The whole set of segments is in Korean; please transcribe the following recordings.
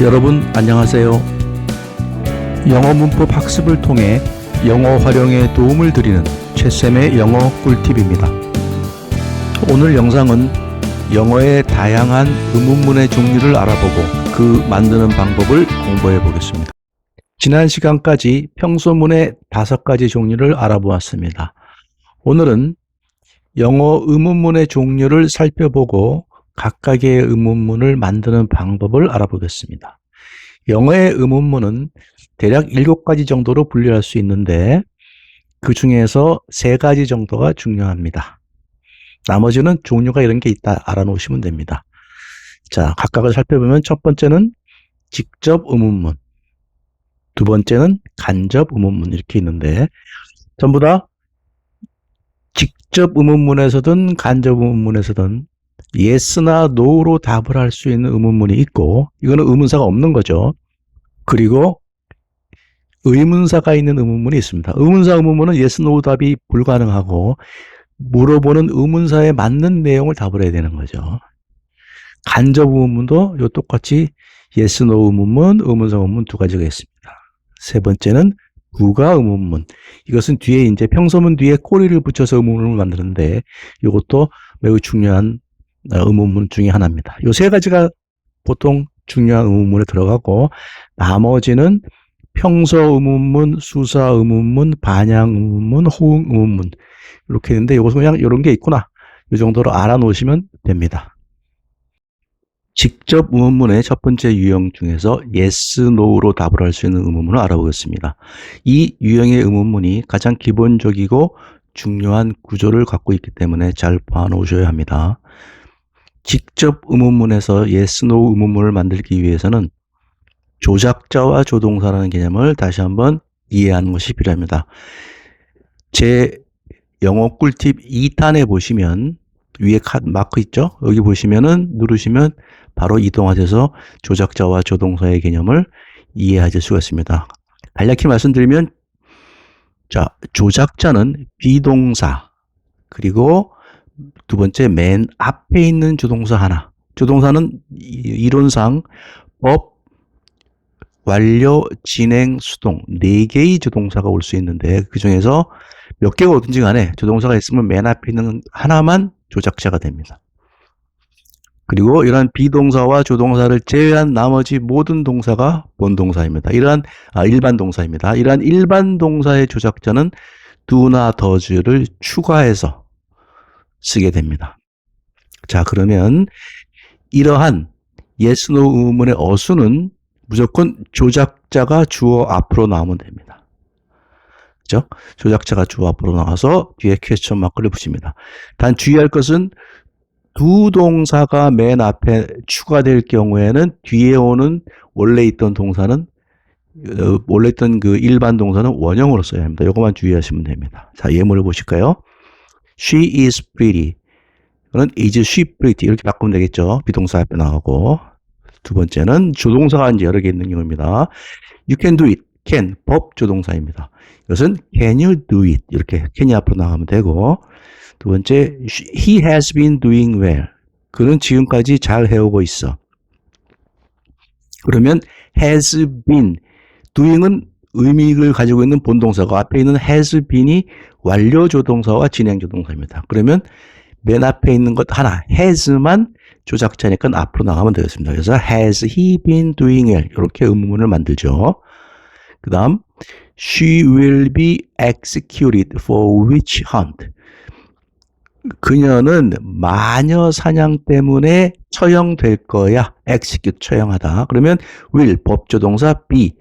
여러분 안녕하세요. 영어 문법 학습을 통해 영어 활용에 도움을 드리는 최쌤의 영어 꿀팁입니다. 오늘 영상은 영어의 다양한 의문문의 종류를 알아보고 그 만드는 방법을 공부해 보겠습니다. 지난 시간까지 평소문의 5가지 종류를 알아보았습니다. 오늘은 영어 의문문의 종류를 살펴보고 각각의 의문문을 만드는 방법을 알아보겠습니다. 영어의 의문문은 대략 7가지 정도로 분류할 수 있는데 그 중에서 3가지 정도가 중요합니다. 나머지는 종류가 이런 게 있다 알아놓으시면 됩니다. 자, 각각을 살펴보면 첫 번째는 직접 의문문, 두 번째는 간접 의문문 이렇게 있는데 전부 다 직접 의문문에서든 간접 의문문에서든 yes나 no로 답을 할 수 있는 의문문이 있고 이거는 의문사가 없는 거죠. 그리고 의문사가 있는 의문문이 있습니다. 의문사 의문문은 yes, no 답이 불가능하고 물어보는 의문사에 맞는 내용을 답을 해야 되는 거죠. 간접 의문문도 요 똑같이 yes, no 의문문, 의문사 의문문 2가지가 있습니다. 세 번째는 부가 의문문. 이것은 뒤에 이제 평소문 뒤에 꼬리를 붙여서 의문문을 만드는데 이것도 매우 중요한 의문문 중에 하나입니다. 요 3가지가 보통 중요한 의문문에 들어가고 나머지는 평서 의문문, 수사 의문문, 반향 의문문, 호응 의문문 이렇게 있는데 이것은 그냥 이런 게 있구나 이 정도로 알아놓으시면 됩니다. 직접 의문문의 첫 번째 유형 중에서 yes, no로 답을 할 수 있는 의문문을 알아보겠습니다. 이 유형의 의문문이 가장 기본적이고 중요한 구조를 갖고 있기 때문에 잘 봐놓으셔야 합니다. 직접 의문문에서 yes, no 의문문을 만들기 위해서는 조작자와 조동사라는 개념을 다시 한번 이해하는 것이 필요합니다. 제 영어 꿀팁 2탄에 보시면 위에 마크 있죠? 여기 보시면은 누르시면 바로 이동하셔서 조작자와 조동사의 개념을 이해하실 수가 있습니다. 간략히 말씀드리면 자, 조작자는 비동사 그리고 두 번째 맨 앞에 있는 조동사 하나. 조동사는 이론상 법, 완료, 진행, 수동 4개의 조동사가 올 수 있는데 그 중에서 몇 개가 오든지 간에 조동사가 있으면 맨 앞에 있는 하나만 조작자가 됩니다. 그리고 이러한 비동사와 조동사를 제외한 나머지 모든 동사가 본동사입니다. 일반 동사입니다. 이러한 일반 동사의 조작자는 do나 does를 추가해서 쓰게 됩니다. 자, 그러면 이러한 yes, no 의문문의 어수는 무조건 조작자가 주어 앞으로 나오면 됩니다. 그죠? 조작자가 주어 앞으로 나와서 뒤에 퀘스천 마크를 붙입니다. 단 주의할 것은 두 동사가 맨 앞에 추가될 경우에는 뒤에 오는 원래 있던 동사는 원래 있던 그 일반 동사는 원형으로 써야 합니다. 이것만 주의하시면 됩니다. 자, 예문을 보실까요? She is pretty. 이거는 is she pretty 이렇게 바꾸면 되겠죠. 비동사 앞에 나오고 두 번째는 조동사가 이제 여러 개 있는 경우입니다. You can do it. can 법 조동사입니다. 이것은 can you do it 이렇게 can이 앞으로 나가면 되고 두 번째 he has been doing well. 그는 지금까지 잘 해오고 있어. 그러면 has been doing은 의미를 가지고 있는 본동사고 앞에 있는 has been이 완료 조동사와 진행 조동사입니다. 그러면 맨 앞에 있는 것 하나 has만 조작자니까 앞으로 나가면 되겠습니다. 그래서 has he been doing well 이렇게 의문문을 만들죠. 그 다음 she will be executed for witch hunt. 그녀는 마녀 사냥 때문에 처형될 거야. execute 처형하다. 그러면 will 법조동사 be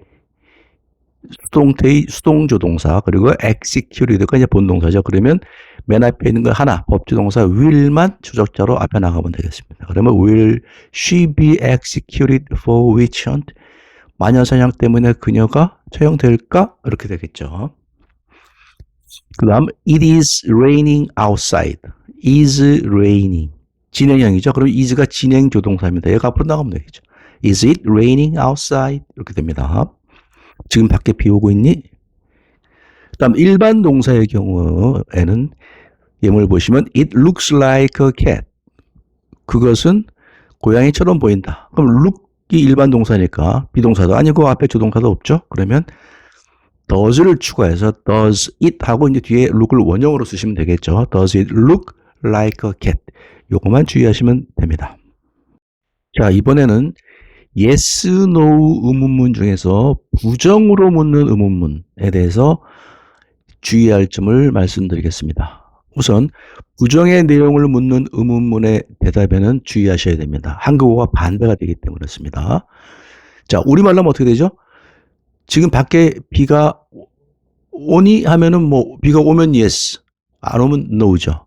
수동조동사 그리고 executed가 이제 본동사죠. 그러면 맨 앞에 있는 거 하나 법조동사 will만 조작자로 앞에 나가면 되겠습니다. 그러면 will she be executed for witch hunt? 마녀 사냥 때문에 그녀가 처형될까? 이렇게 되겠죠. 그 다음 it is raining outside. is raining. 진행형이죠. 그럼 is가 진행 조동사입니다. 얘가 앞으로 나가면 되겠죠. Is it raining outside? 이렇게 됩니다. 지금 밖에 비 오고 있니? 그 다음 일반 동사의 경우에는 예문을 보시면 it looks like a cat. 그것은 고양이처럼 보인다. 그럼 look 일반 동사니까 비동사도 아니고 앞에 조동사도 없죠. 그러면 does를 추가해서 does it 하고 이제 뒤에 look을 원형으로 쓰시면 되겠죠. Does it look like a cat? 요거만 주의하시면 됩니다. 자, 이번에는 yes, no 의문문 중에서 부정으로 묻는 의문문에 대해서 주의할 점을 말씀드리겠습니다. 우선 부정의 내용을 묻는 의문문의 대답에는 주의하셔야 됩니다. 한국어가 반대가 되기 때문에 그렇습니다. 자, 우리말로 하면 어떻게 되죠? 지금 밖에 비가 오니 하면은 뭐 비가 오면 yes, 안 오면 no죠.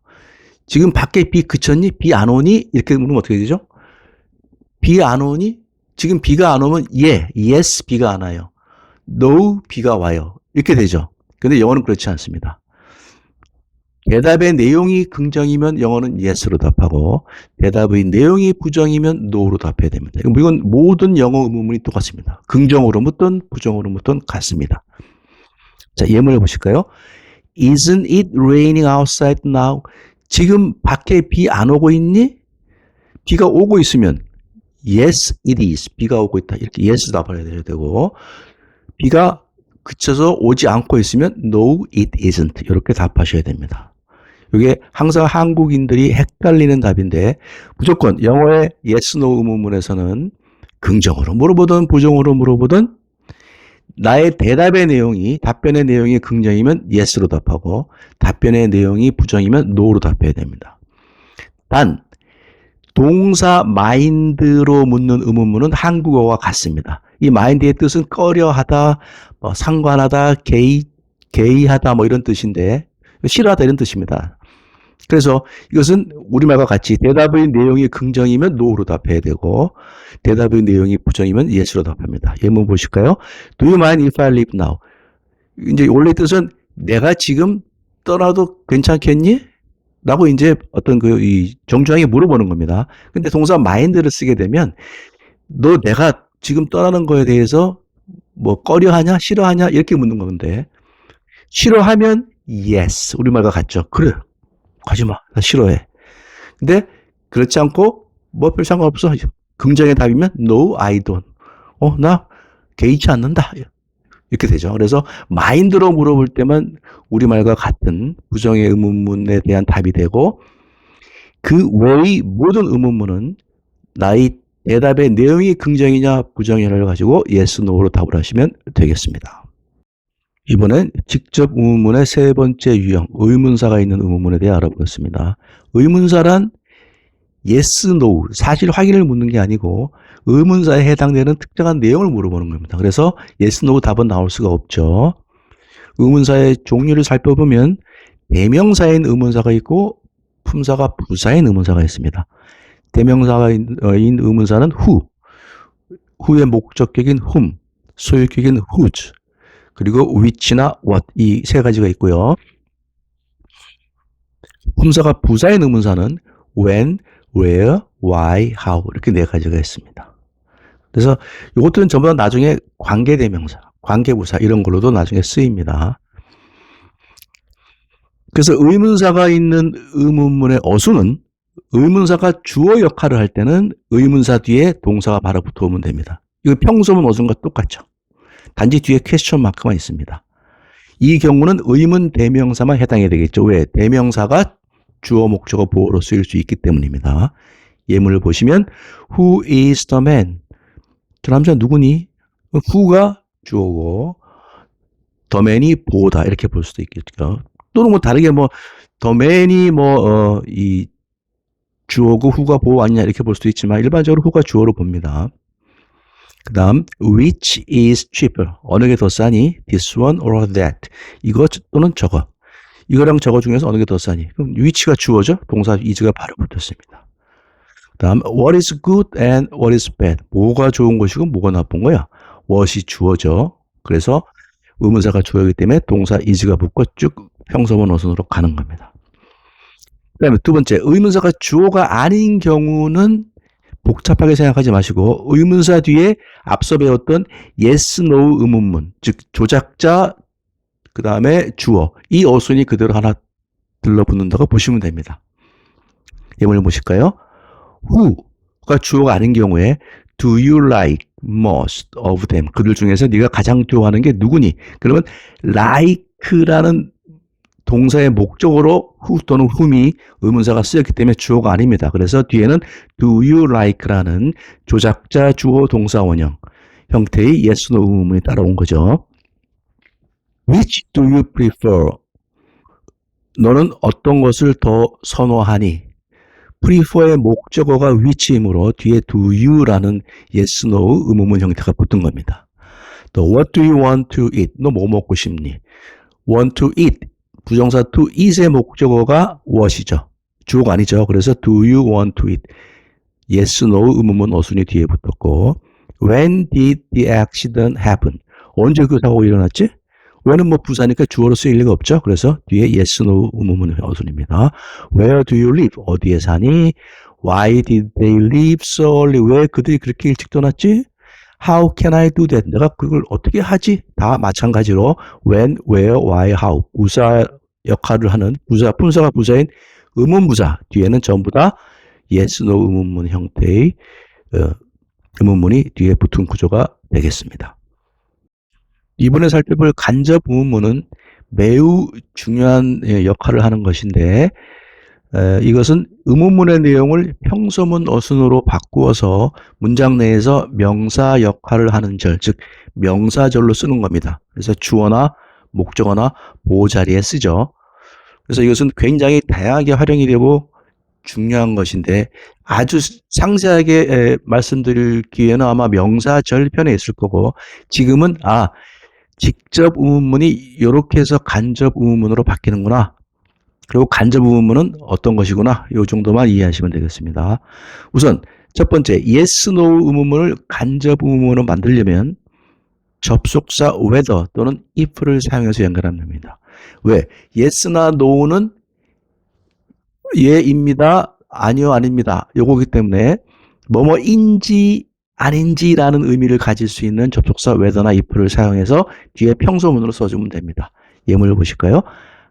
지금 밖에 비 그쳤니? 비 안 오니? 이렇게 물으면 어떻게 되죠? 비 안 오니? 지금 비가 안 오면 yes, 비가 안 와요. no, 비가 와요. 이렇게 되죠. 근데 영어는 그렇지 않습니다. 대답의 내용이 긍정이면 영어는 yes로 답하고 대답의 내용이 부정이면 no로 답해야 됩니다. 이건 모든 영어 의문문이 똑같습니다. 긍정으로 묻든 부정으로 묻든 같습니다. 자, 예문을 보실까요? Isn't it raining outside now? 지금 밖에 비 안 오고 있니? 비가 오고 있으면 yes, it is. 비가 오고 있다. 이렇게 yes 답을 해야 되고 비가 그쳐서 오지 않고 있으면 no, it isn't. 이렇게 답하셔야 됩니다. 이게 항상 한국인들이 헷갈리는 답인데 무조건 영어의 yes, no 의문문에서는 긍정으로 물어보든 부정으로 물어보든 나의 대답의 내용이 답변의 내용이 긍정이면 yes로 답하고 답변의 내용이 부정이면 no로 답해야 됩니다. 단 동사 mind로 묻는 의문문은 한국어와 같습니다. 이 mind의 뜻은 꺼려하다, 뭐 상관하다, 게이하다 뭐 이런 뜻인데 싫어하다 이런 뜻입니다. 그래서 이것은 우리말과 같이 대답의 내용이 긍정이면 no로 답해야 되고 대답의 내용이 부정이면 yes로 답합니다. 예문 보실까요? Do you mind if I leave now? 이제 원래 뜻은 내가 지금 떠나도 괜찮겠니? 라고 이제 어떤 이 정중하게 물어보는 겁니다. 근데 동사 mind를 쓰게 되면 너 내가 지금 떠나는 거에 대해서 뭐 꺼려하냐 싫어하냐 이렇게 묻는 건데 싫어하면 yes 우리말과 같죠. 그래 가지마 나 싫어해. 근데 그렇지 않고 뭐 별 상관없어 긍정의 답이면 no I don't 나 개의치 않는다 이렇게 되죠. 그래서 mind로 물어볼 때만 우리말과 같은 부정의 의문문에 대한 답이 되고 그 외의 모든 의문문은 나의 대답의 내용이 긍정이냐 부정이냐를 가지고 yes, no로 답을 하시면 되겠습니다. 이번엔 직접 의문문의 세 번째 유형, 의문사가 있는 의문문에 대해 알아보겠습니다. 의문사란 yes, no, 사실 확인을 묻는 게 아니고 의문사에 해당되는 특정한 내용을 물어보는 겁니다. 그래서 yes, no 답은 나올 수가 없죠. 의문사의 종류를 살펴보면 대명사인 의문사가 있고 품사가 부사인 의문사가 있습니다. 대명사인 의문사는 who의 목적격인 whom, 소유격인 whose, 그리고 which나 what 이 세 가지가 있고요. 품사가 부사인 의문사는 when, where, why, how 이렇게 네 가지가 있습니다. 그래서 이것들은 전부 다 나중에 관계대명사, 관계부사 이런 걸로도 나중에 쓰입니다. 그래서 의문사가 있는 의문문의 어수는 의문사가 주어 역할을 할 때는 의문사 뒤에 동사가 바로 붙어오면 됩니다. 이거 평소문 어순과 똑같죠. 단지 뒤에 퀘스천 마크만 있습니다. 이 경우는 의문 대명사만 해당이 되겠죠. 왜? 대명사가 주어 목적어 보어로 쓰일 수 있기 때문입니다. 예문을 보시면 Who is the man? 저 남자 누구니? who가 주어고 the man이 보다 이렇게 볼 수도 있겠죠. 또는 뭐 다르게 뭐 the man이 이 주어고 who가 보호 아니냐 이렇게 볼 수도 있지만 일반적으로 who가 주어로 봅니다. 그 다음 which is cheaper? 어느 게 더 싸니? this one or that? 이거 또는 저거. 이거랑 저거 중에서 어느 게 더 싸니? 그럼 which가 주어죠? 동사 is가 바로 붙었습니다. 그 다음 what is good and what is bad? 뭐가 좋은 것이고 뭐가 나쁜 거야? what이 주어죠. 그래서 의문사가 주어이기 때문에 동사 is가 붙고 쭉 평서문 어순으로 가는 겁니다. 그 다음에 두 번째 의문사가 주어가 아닌 경우는 복잡하게 생각하지 마시고 의문사 뒤에 앞서 배웠던 yes, no 의문문 즉 조작자 그 다음에 주어 이 어순이 그대로 하나 들러붙는다고 보시면 됩니다. 예문을 보실까요? who가 주어가 아닌 경우에 Do you like most of them? 그들 중에서 네가 가장 좋아하는 게 누구니? 그러면 like라는 동사의 목적으로 who 또는 whom이 의문사가 쓰였기 때문에 주어가 아닙니다. 그래서 뒤에는 do you like라는 조작자 주어 동사 원형 형태의 yes, no 의문문이 따라온 거죠. Which do you prefer? 너는 어떤 것을 더 선호하니? prefer의 목적어가 which이므로 뒤에 do you라는 yes, no 의문문 형태가 붙은 겁니다. 또 what do you want to eat? 너 뭐 먹고 싶니? want to eat. 부정사 to eat의 목적어가 what이죠. 주어가 아니죠. 그래서 do you want to eat? yes, no 의문문 어순이 뒤에 붙었고 when did the accident happen? 언제 그 사고가 일어났지? when은 뭐 부사니까 주어로 쓰일 리가 없죠. 그래서 뒤에 yes, no 의문문 어순입니다. where do you live? 어디에 사니? why did they leave so early? 왜 그들이 그렇게 일찍 떠났지? How can I do that? 내가 그걸 어떻게 하지? 다 마찬가지로 when, where, why, how 부사 역할을 하는 분사가 부사인 의문부사 뒤에는 전부 다 yes, no 의문문 형태의 의문문이 뒤에 붙은 구조가 되겠습니다. 이번에 살펴볼 간접 의문문은 매우 중요한 역할을 하는 것인데 이것은 의문문의 내용을 평소문 어순으로 바꾸어서 문장 내에서 명사 역할을 하는 절, 즉 명사절로 쓰는 겁니다. 그래서 주어나 목적어나 보호자리에 쓰죠. 그래서 이것은 굉장히 다양하게 활용이 되고 중요한 것인데 아주 상세하게 말씀드릴 기회는 아마 명사절 편에 있을 거고 지금은 직접 의문문이 이렇게 해서 간접 의문문으로 바뀌는구나. 그리고 간접 의문문은 어떤 것이구나. 이 정도만 이해하시면 되겠습니다. 우선 첫 번째 yes, no 의문문을 간접 의문문으로 만들려면 접속사 whether 또는 if를 사용해서 연결하면 됩니다. 왜? yes나 no는 예입니다. 아니요, 아닙니다. 요거기 때문에 뭐뭐인지 아닌지라는 의미를 가질 수 있는 접속사 whether나 if를 사용해서 뒤에 평소문으로 써주면 됩니다. 예문을 보실까요?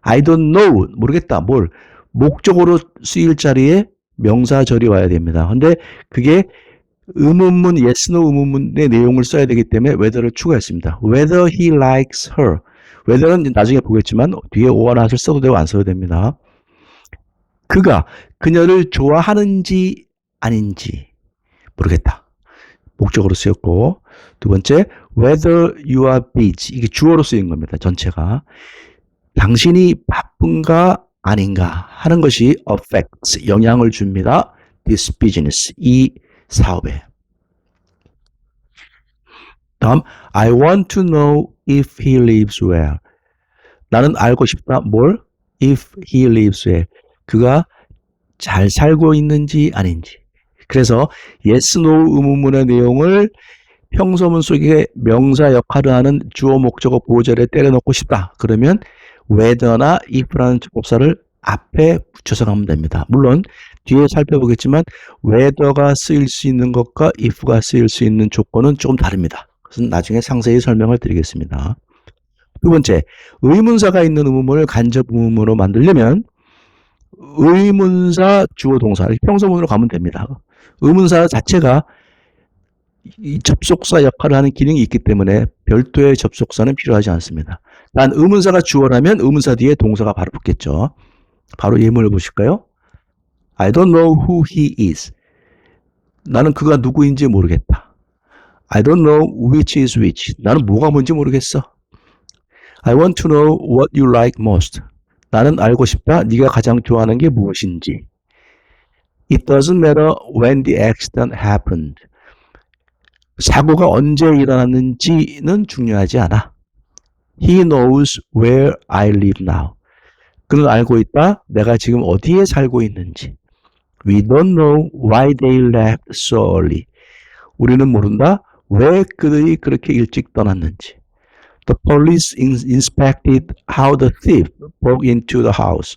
I don't know. 모르겠다. 뭘? 목적으로 쓰일 자리에 명사절이 와야 됩니다. 근데 그게 의문문, yes, no 의문문의 내용을 써야 되기 때문에 whether를 추가했습니다. Whether he likes her. whether는 나중에 보겠지만 뒤에 or not을 써도 되고 안 써도 됩니다. 그가 그녀를 좋아하는지 아닌지 모르겠다. 목적으로 쓰였고 두 번째 whether you are busy. 이게 주어로 쓰인 겁니다. 전체가. 당신이 바쁜가 아닌가 하는 것이 affects, 영향을 줍니다. this business, 이 사업에. 다음, I want to know if he lives well. 나는 알고 싶다. 뭘? if he lives well. 그가 잘 살고 있는지 아닌지. 그래서 yes, no 의문문의 내용을 평소문 속에 명사 역할을 하는 주어, 목적어, 보호절에 때려넣고 싶다. 그러면 whether나 if라는 접속사를 앞에 붙여서 가면 됩니다. 물론 뒤에 살펴보겠지만 whether가 쓰일 수 있는 것과 if가 쓰일 수 있는 조건은 조금 다릅니다. 그것은 나중에 상세히 설명을 드리겠습니다. 두 번째, 의문사가 있는 의문문을 간접 의문문으로 만들려면 의문사, 주어, 동사 평소문으로 가면 됩니다. 의문사 자체가 이 접속사 역할을 하는 기능이 있기 때문에 별도의 접속사는 필요하지 않습니다. 단 의문사가 주어라면 의문사 뒤에 동사가 바로 붙겠죠. 바로 예문을 보실까요? I don't know who he is. 나는 그가 누구인지 모르겠다. I don't know which is which. 나는 뭐가 뭔지 모르겠어. I want to know what you like most. 나는 알고 싶다. 네가 가장 좋아하는 게 무엇인지. It doesn't matter when the accident happened. 사고가 언제 일어났는지는 중요하지 않아. He knows where I live now. 그는 알고 있다. 내가 지금 어디에 살고 있는지. We don't know why they left so early. 우리는 모른다. 왜 그들이 그렇게 일찍 떠났는지. The police inspected how the thief broke into the house.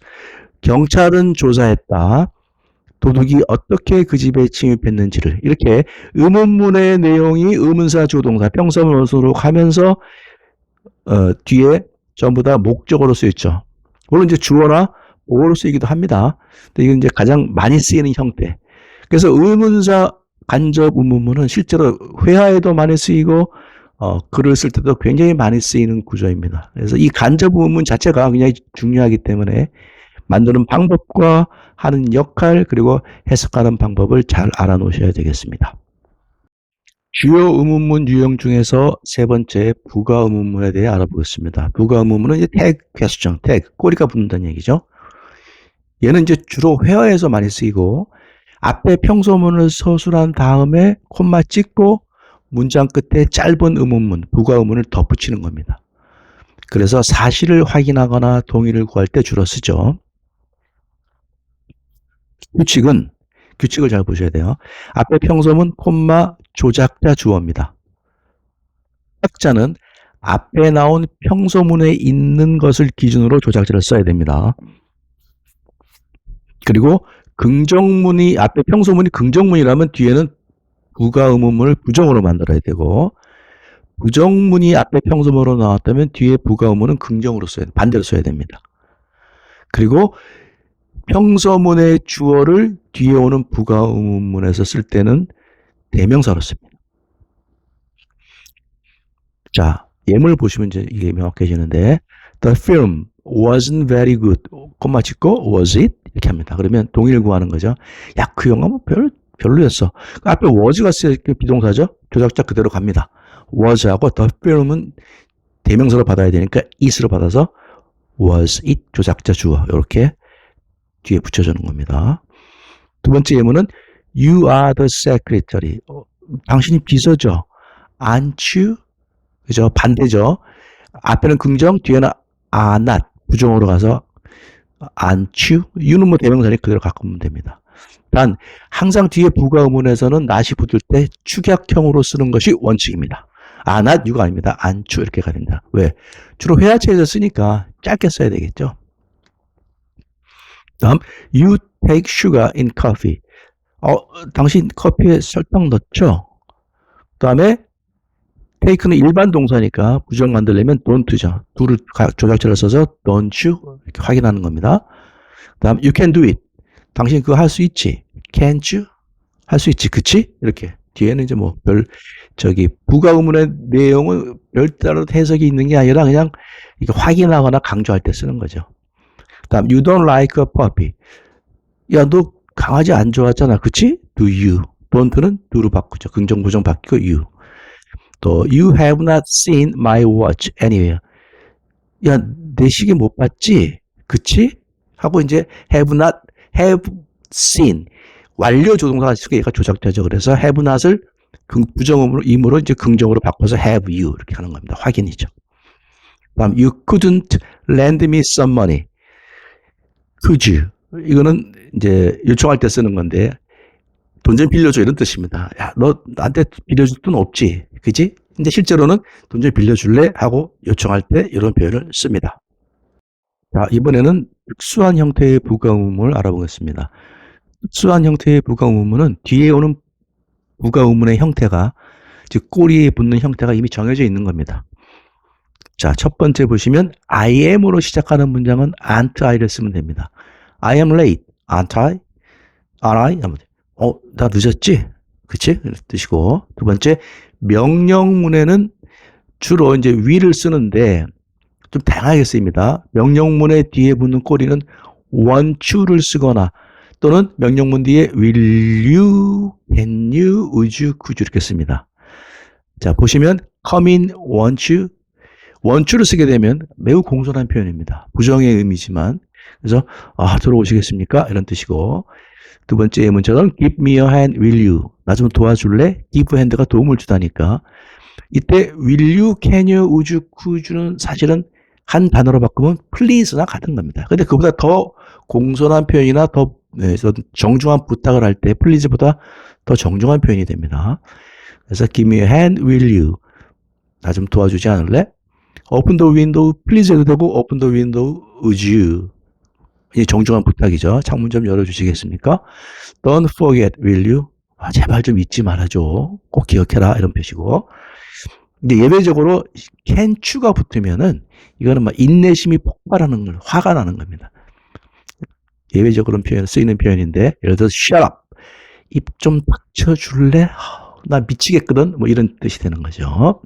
경찰은 조사했다. 도둑이 어떻게 그 집에 침입했는지를. 이렇게 의문문의 내용이 의문사, 주동사, 평서문으로 가면서 뒤에 전부 다 목적어로 쓰였죠. 물론 이제 주어나 보어로 쓰이기도 합니다. 근데 이건 이제 가장 많이 쓰이는 형태. 그래서 의문사 간접 의문문은 실제로 회화에도 많이 쓰이고 글을 쓸 때도 굉장히 많이 쓰이는 구조입니다. 그래서 이 간접 의문문 자체가 굉장히 중요하기 때문에 만드는 방법과 하는 역할 그리고 해석하는 방법을 잘 알아놓으셔야 되겠습니다. 주요 의문문 유형 중에서 세 번째 부가 의문문에 대해 알아보겠습니다. 부가 의문문은 이제 tag question, tag, 꼬리가 붙는다는 얘기죠. 얘는 이제 주로 회화에서 많이 쓰이고 앞에 평소문을 서술한 다음에 콤마 찍고 문장 끝에 짧은 의문문, 부가 의문을 덧붙이는 겁니다. 그래서 사실을 확인하거나 동의를 구할 때 주로 쓰죠. 규칙을 잘 보셔야 돼요. 앞에 평소문, 콤마, 조작자 주어입니다. 조작자는 앞에 나온 평소문에 있는 것을 기준으로 조작자를 써야 됩니다. 그리고 긍정문이 앞에 평소문이 긍정문이라면 뒤에는 부가 의문문을 부정으로 만들어야 되고 부정문이 앞에 평소문으로 나왔다면 뒤에 부가 의문은 긍정으로 반대로 써야 됩니다. 그리고 평서문의 주어를 뒤에 오는 부가 의문문에서 쓸 때는 대명사로 씁니다. 자, 예문을 보시면 이제 이게 명확해지는데 The film wasn't very good. 콤마 찍고 was it? 이렇게 합니다. 그러면 동의를 구하는 거죠. 야, 그 영화 뭐 별로였어. 앞에 was가 쓰여 비동사죠. 조작자 그대로 갑니다. was하고 the film은 대명사로 받아야 되니까 it으로 받아서 was it 조작자 주어 이렇게 뒤에 붙여주는 겁니다. 두 번째 예문은 You are the secretary. 당신이 비서죠. Aren't you? 그죠? 반대죠. 앞에는 긍정, 뒤에는 are not. 부정으로 가서 aren't you? you는 뭐 대명사니 그대로 갖고 오면 됩니다. 단 항상 뒤에 부가 의문에서는 not이 붙을 때 축약형으로 쓰는 것이 원칙입니다. are not you가 아닙니다. aren't you 이렇게 가야 됩니다. 왜? 주로 회화체에서 쓰니까 짧게 써야 되겠죠. 다음 you take sugar in coffee. 당신 커피에 설탕 넣죠? 그 다음에 take는 일반 동사니까 부정 만들려면 don't죠. do를 조작자를 써서 don't you 이렇게 확인하는 겁니다. 그 다음 you can do it. 당신 그거 할 수 있지? can't you? 할 수 있지, 그치? 이렇게 뒤에는 이제 뭐 부가 의문의 내용은 별다른 해석이 있는 게 아니라 그냥 이거 확인하거나 강조할 때 쓰는 거죠. 그 다음 you don't like a puppy. 야, 너 강아지 안 좋아하잖아, 그치? do you. don't는 do로 바꾸죠. 긍정 부정 바뀌고 you. 또 you have not seen my watch anywhere. 야, 내 시계 못 봤지? 그치? 하고 이제 have seen 완료 조동사가 있으니까 얘가 조작자죠. 그래서 have not을 부정음으로 이제 긍정으로 바꿔서 have you 이렇게 하는 겁니다. 확인이죠. 다음 you couldn't lend me some money. could you? 이거는 이제 요청할 때 쓰는 건데 돈 좀 빌려줘 이런 뜻입니다. 야, 너 나한테 빌려줄 돈 없지? 그지? 근데 실제로는 돈 좀 빌려줄래? 하고 요청할 때 이런 표현을 씁니다. 자, 이번에는 특수한 형태의 부가 의문문을 알아보겠습니다. 특수한 형태의 부가 의문문은 뒤에 오는 부가 의문의 형태가 즉 꼬리에 붙는 형태가 이미 정해져 있는 겁니다. 자, 첫 번째 보시면 I am으로 시작하는 문장은 aren't I를 쓰면 됩니다. I am late. aren't I? are I? 나 늦었지? 그치? 뜻이고. 두 번째, 명령문에는 주로 이제 will을 쓰는데 좀 다양하게 쓰입니다. 명령문의 뒤에 붙는 꼬리는 want to를 쓰거나 또는 명령문 뒤에 will you, can you, would you, could you 이렇게 씁니다. 자, 보시면 come in, want you, want you를 쓰게 되면 매우 공손한 표현입니다. 부정의 의미지만. 그래서 들어오시겠습니까? 이런 뜻이고. 두 번째 예문처럼 give me a hand, will you? 나 좀 도와줄래? give hand가 도움을 주다니까. 이때 will you, can you, would you, could you는 사실은 한 단어로 바꾸면 please나 같은 겁니다. 근데 그보다 더 공손한 표현이나 더 정중한 부탁을 할 때 please보다 더 정중한 표현이 됩니다. 그래서 give me a hand, will you? 나 좀 도와주지 않을래? open the window, please 해도 되고 open the window, would you? 이 정중한 부탁이죠. 창문 좀 열어주시겠습니까? Don't forget, will you? 제발 좀 잊지 말아줘. 꼭 기억해라. 이런 표시고. 근데 예외적으로 can't you가 붙으면은 이거는 막 인내심이 폭발하는 걸, 화가 나는 겁니다. 예외적으로 쓰이는 표현인데, 예를 들어서 shut up. 입 좀 닥쳐줄래? 나 미치겠거든. 뭐 이런 뜻이 되는 거죠.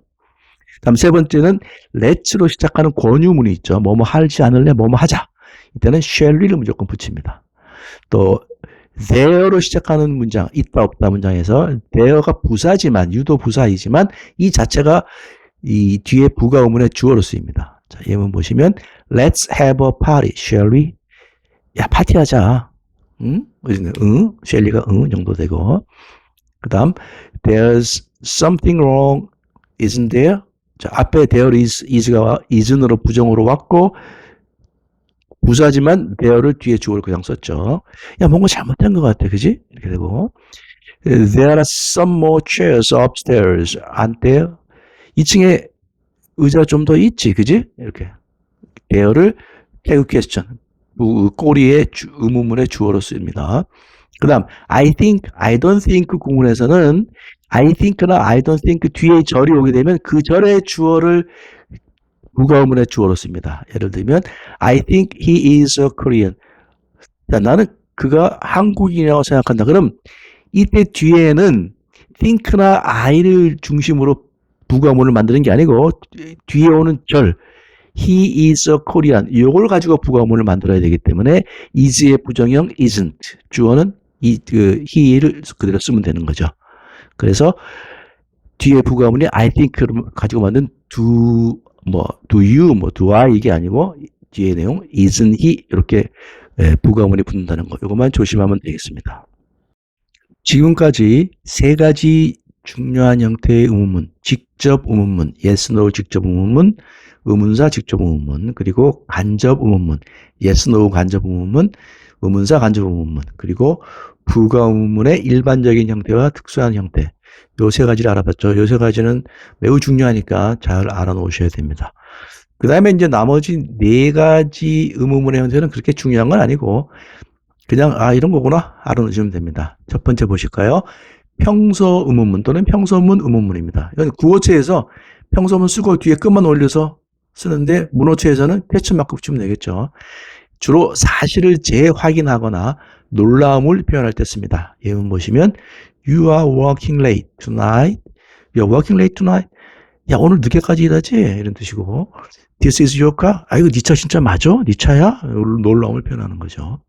다음 세 번째는 let's로 시작하는 권유문이 있죠. 뭐뭐 하지 않을래? 뭐뭐 하자. 이때는 shall를 무조건 붙입니다. 또 there로 시작하는 문장, 있다 없다 문장에서 there가 부사지만, 유도 부사이지만 이 자체가 이 뒤에 부가 의문의 주어로 쓰입니다. 자, 예문 보시면 let's have a party, shall we? 야, 파티하자. 응? shall이가 정도 되고. 그 다음 there's something wrong, isn't there? 자, 앞에 there is가 isn'으로 부정으로 왔고 부사지만 there를 뒤에 주어를 그냥 썼죠. 야, 뭔가 잘못된 것 같아, 그지? 이렇게 되고 there are some more chairs upstairs, aren't there? 2층에 의자 좀 더 있지, 그지? 이렇게 there를 태그 퀘스천 꼬리의 의문문의 주어로 씁니다. 그 다음 I think, I don't think 구문에서는 I think나 I don't think 뒤에 절이 오게 되면 그 절의 주어를 부가 의문의 주어로 씁니다. 예를 들면 I think he is a Korean. 자, 나는 그가 한국인이라고 생각한다. 그럼 이때 뒤에는 think나 I를 중심으로 부가 의문을 만드는 게 아니고 뒤에 오는 절 he is a Korean 이걸 가지고 부가 의문을 만들어야 되기 때문에 is의 부정형 isn't 주어는 he를 그대로 쓰면 되는 거죠. 그래서 뒤에 부가 의문이 I think를 가지고 만든 do you, do I 이게 아니고 뒤에 내용 isn't he 이렇게 부가 의문이 붙는다는 거 이것만 조심하면 되겠습니다. 지금까지 세 가지 중요한 형태의 의문문, 직접 의문문, yes, no 직접 의문문, 의문사 직접 의문문, 그리고 간접 의문문, yes, no 간접 의문문, 의문사 간접 의문문, 그리고 부가 의문문의 일반적인 형태와 특수한 형태 요 세 가지를 알아봤죠. 요 세 가지는 매우 중요하니까 잘 알아놓으셔야 됩니다. 그 다음에 이제 나머지 네 가지 의문문의 형태는 그렇게 중요한 건 아니고 그냥 이런 거구나 알아놓으시면 됩니다. 첫 번째 보실까요? 평소 의문문 또는 평소문 의문문입니다. 이건 구어체에서 평소문 쓰고 뒤에 끝만 올려서 쓰는데 문어체에서는 퀘스천 마크 붙이면 되겠죠. 주로 사실을 재확인하거나 놀라움을 표현할 때 씁니다. 예문 보시면 You are working late tonight. You're working late tonight. 야, 오늘 늦게까지 일하지? 이런 뜻이고 This is your car? 이거 네 차 진짜 맞아? 네 차야? 놀라움을 표현하는 거죠.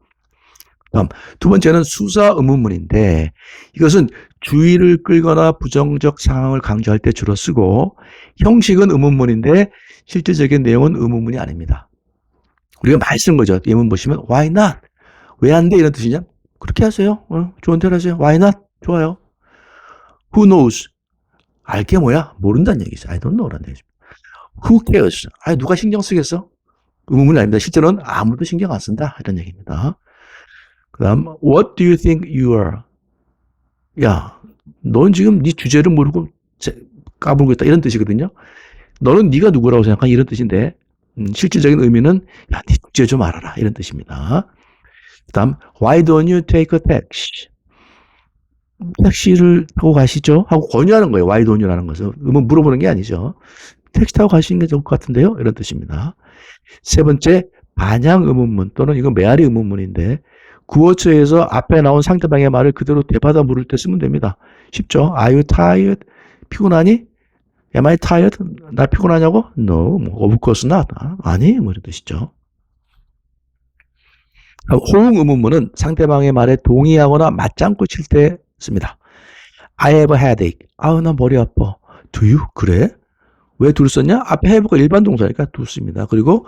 다음 두 번째는 수사 의문문인데 이것은 주의를 끌거나 부정적 상황을 강조할 때 주로 쓰고 형식은 의문문인데 실질적인 내용은 의문문이 아닙니다. 우리가 많이 쓰는 거죠. 예문 보시면 why not? 왜 안 돼? 이런 뜻이냐? 그렇게 하세요. 좋은 대로 하세요. why not? 좋아요. Who knows? 알게 뭐야? 모른다는 얘기죠. I don't know라는 얘기죠. Who cares? 누가 신경 쓰겠어? 의문문이 아닙니다. 실제로는 아무도 신경 안 쓴다. 이런 얘기입니다. 그 다음 What do you think you are? 야, 넌 지금 네 주제를 모르고 까불고 있다. 이런 뜻이거든요. 너는 네가 누구라고 생각하니? 이런 뜻인데 실질적인 의미는 야, 네 주제 좀 알아라. 이런 뜻입니다. 그 다음 Why don't you take a taxi? 택시를 타고 가시죠? 하고 권유하는 거예요. Why don't you라는 것은. 물어보는 게 아니죠. 택시 타고 가시는 게 좋을 것 같은데요? 이런 뜻입니다. 세 번째 반향 의문문 또는 이건 메아리 의문문인데 구어체에서 앞에 나온 상대방의 말을 그대로 되받아 물을 때 쓰면 됩니다. 쉽죠? Are you tired? 피곤하니? Am I tired? 나 피곤하냐고? No, of course not. 아니, 이런 뜻이죠. 호응 의문문은 상대방의 말에 동의하거나 맞장구 칠 때 씁니다. I have a headache. 나 머리 아파. Do you? 그래? 왜 둘 썼냐? 앞에 have가 일반 동사니까 둘 씁니다. 그리고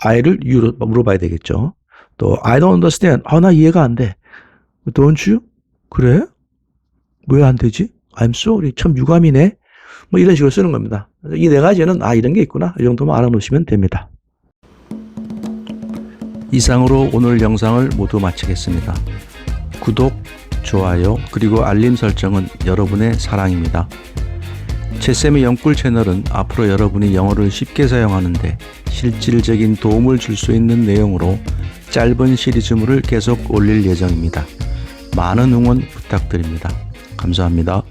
I를 you로 물어봐야 되겠죠. 또 I don't understand. 나 이해가 안 돼. Don't you? 그래? 왜 안 되지? I'm sorry. 참 유감이네. 이런 식으로 쓰는 겁니다. 이 네 가지는 이런 게 있구나. 이 정도만 알아놓으시면 됩니다. 이상으로 오늘 영상을 모두 마치겠습니다. 구독, 좋아요, 그리고 알림 설정은 여러분의 사랑입니다. 채쌤의 영꿀 채널은 앞으로 여러분이 영어를 쉽게 사용하는데 실질적인 도움을 줄 수 있는 내용으로 짧은 시리즈물을 계속 올릴 예정입니다. 많은 응원 부탁드립니다. 감사합니다.